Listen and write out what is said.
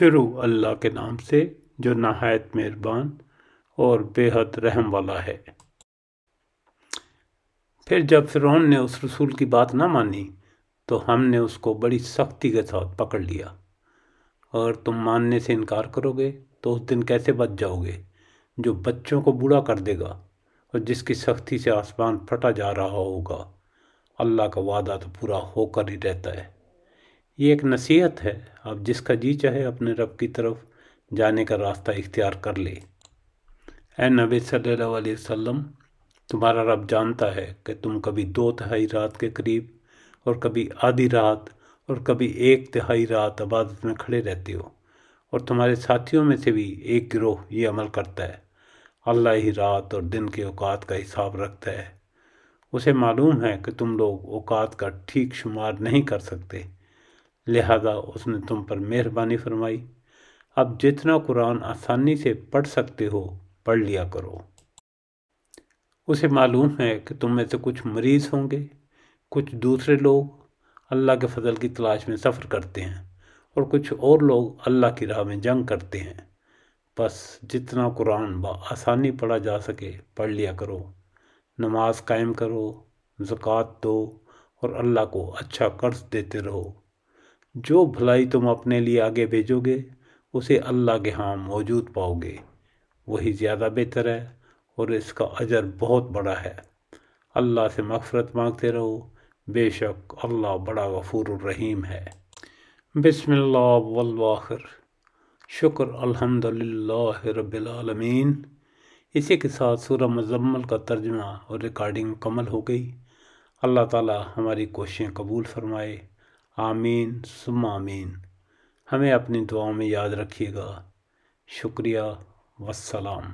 شروع اللہ کے نام سے جو نہایت مہربان اور بے حد رحم والا ہے۔ پھر جب فرعون نے اس رسول کی بات نہ مانی تو ہم نے اس کو بڑی سختی کے ساتھ پکڑ لیا۔ اور تم ماننے سے انکار کرو گے تو اس دن کیسے بچ جاؤ گے جو بچوں کو بوڑھا کر دے گا اور جس کی سختی سے آسمان پھٹا جا رہا ہوگا۔ اللہ کا وعدہ تو پورا ہو کر ہی رہتا ہے۔ یہ ایک نصیحت ہے، اب جس کا جی چاہے اپنے رب کی طرف جانے کا راستہ اختیار کر لے۔ اے نبی صلی اللہ علیہ وسلم، تمہارا رب جانتا ہے کہ تم کبھی 2/3 رات کے قریب اور کبھی آدھی رات اور کبھی 1/3 رات عبادت میں کھڑے رہتے ہو، اور تمہارے ساتھیوں میں سے بھی ایک گروہ یہ عمل کرتا ہے۔ اللہ ہی رات اور دن کے اوقات کا حساب رکھتا ہے۔ اسے معلوم ہے کہ تم لوگ اوقات کا ٹھیک شمار نہیں کر سکتے، لہذا اس نے تم پر مہربانی فرمائی۔ اب جتنا قرآن آسانی سے پڑھ سکتے ہو پڑھ لیا کرو۔ اسے معلوم ہے کہ تم میں سے کچھ مریض ہوں گے، کچھ دوسرے لوگ اللہ کے فضل کی تلاش میں سفر کرتے ہیں، اور کچھ اور لوگ اللہ کی راہ میں جنگ کرتے ہیں۔ بس جتنا قرآن بآسانی پڑھا جا سکے پڑھ لیا کرو، نماز قائم کرو، زکوٰۃ دو اور اللہ کو اچھا قرض دیتے رہو۔ جو بھلائی تم اپنے لیے آگے بھیجو گے اسے اللہ کے ہاں موجود پاؤ گے، وہی زیادہ بہتر ہے اور اس کا اجر بہت بڑا ہے۔ اللہ سے مغفرت مانگتے رہو، بے شک اللہ بڑا غفور الرحیم ہے۔ بسم اللہ والآخر، شکر الحمدللہ رب العالمین۔ اسی کے ساتھ سورہ مزمل کا ترجمہ اور ریکارڈنگ مکمل ہو گئی۔ اللہ تعالی ہماری کوششیں قبول فرمائے، آمین ثم آمین۔ ہمیں اپنی دعاؤں میں یاد رکھیے گا۔ شکریہ، والسلام۔